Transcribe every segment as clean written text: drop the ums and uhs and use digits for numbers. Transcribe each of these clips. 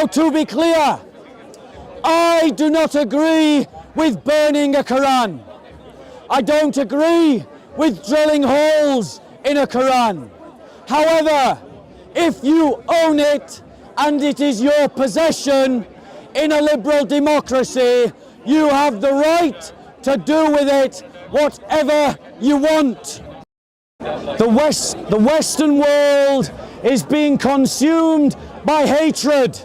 Now, to be clear, I do not agree with burning a Qur'an. I don't agree with drilling holes in a Qur'an. However, if you own it and it is your possession in a liberal democracy, you have the right to do with it whatever you want. The Western world is being consumed by hatred.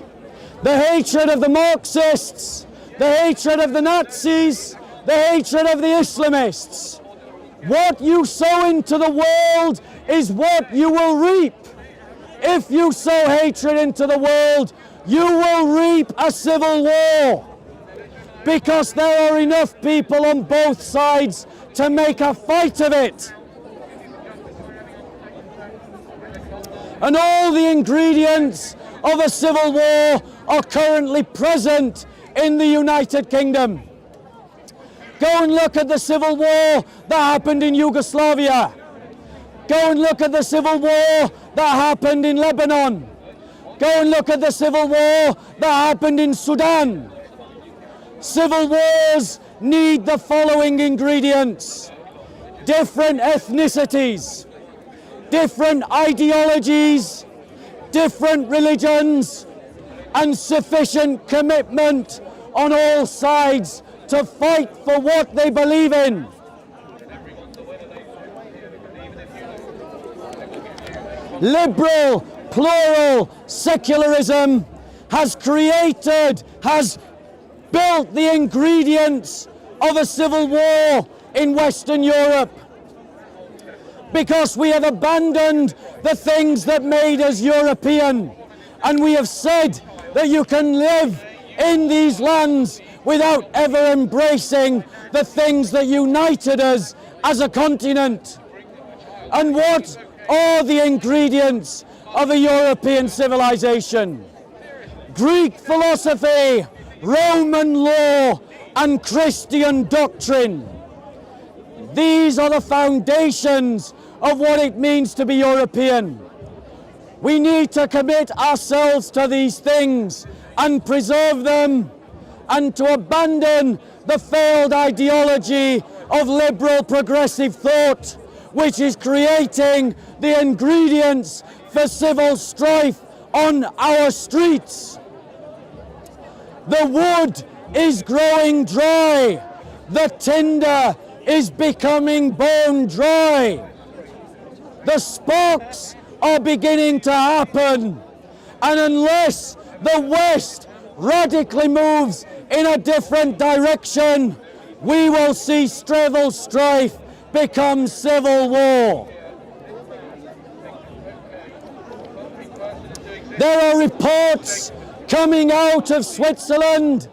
The hatred of the Marxists, the hatred of the Nazis, the hatred of the Islamists. What you sow into the world is what you will reap. If you sow hatred into the world, you will reap a civil war. Because there are enough people on both sides to make a fight of it. And all the ingredients of a civil war are currently present in the United Kingdom. Go and look at the civil war that happened in Yugoslavia. Go and look at the civil war that happened in Lebanon. Go and look at the civil war that happened in Sudan. Civil wars need the following ingredients: different ethnicities, different ideologies, different religions, and sufficient commitment on all sides to fight for what they believe in. Liberal, plural secularism has built the ingredients of a civil war in Western Europe, because we have abandoned the things that made us European, and we have said that you can live in these lands without ever embracing the things that united us as a continent. And what are the ingredients of a European civilization? Greek philosophy, Roman law, and Christian doctrine. These are the foundations of what it means to be European. We need to commit ourselves to these things and preserve them, and to abandon the failed ideology of liberal progressive thought, which is creating the ingredients for civil strife on our streets. The wood is growing dry. The tinder is becoming bone dry. The sparks are beginning to happen. And unless the West radically moves in a different direction, we will see civil strife become civil war. There are reports coming out of Switzerland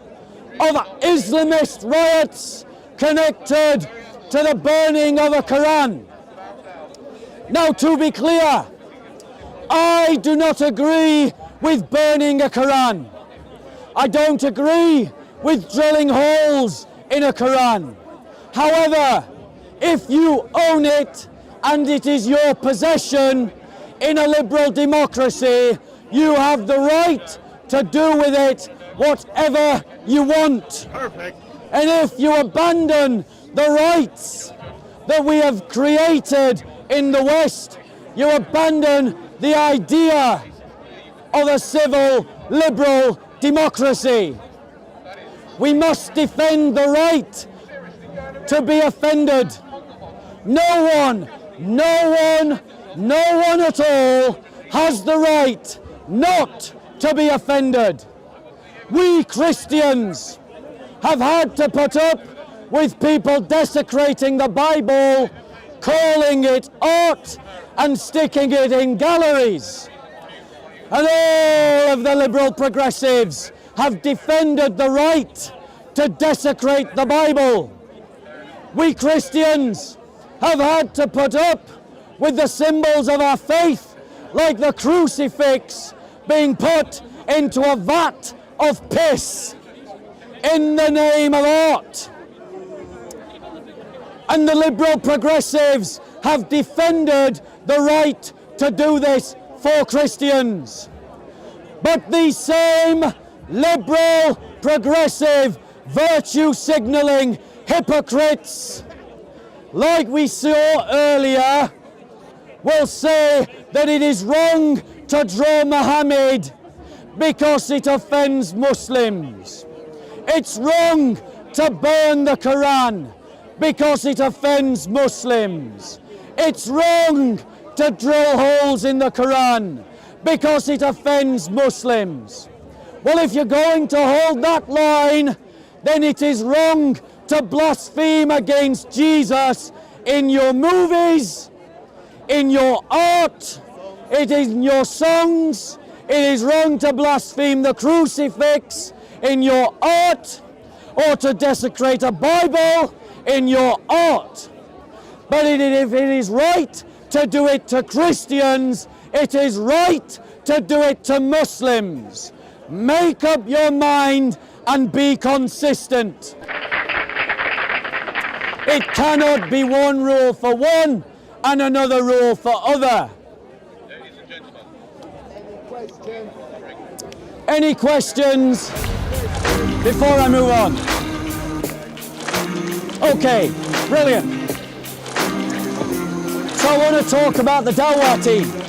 of Islamist riots connected to the burning of a Qur'an. Now, to be clear, I do not agree with burning a Qur'an. I don't agree with drilling holes in a Qur'an. However, if you own it and it is your possession in a liberal democracy, you have the right to do with it whatever you want. Perfect. And if you abandon the rights that we have created in the West, you abandon the idea of a civil, liberal democracy. We must defend the right to be offended. No one at all has the right not to be offended. We Christians have had to put up with people desecrating the Bible, calling it art and sticking it in galleries. And all of the liberal progressives have defended the right to desecrate the Bible. We Christians have had to put up with the symbols of our faith, like the crucifix, being put into a vat of piss in the name of art. And the liberal progressives have defended the right to do this for Christians. But these same liberal, progressive, virtue signalling hypocrites, like we saw earlier, will say that it is wrong to draw Muhammad because it offends Muslims. It's wrong to burn the Qur'an because it offends Muslims. It's wrong to drill holes in the Qur'an because it offends Muslims. Well, if you're going to hold that line, then it is wrong to blaspheme against Jesus in your movies, in your art, it is in your songs. It is wrong to blaspheme the crucifix in your art, or to desecrate a Bible in your art. But if it is right to do it to Christians, it is right to do it to Muslims. Make up your mind and be consistent. It cannot be one rule for one and another rule for other. Any questions before I move on? Okay, brilliant. So I want to talk about the Dawah team.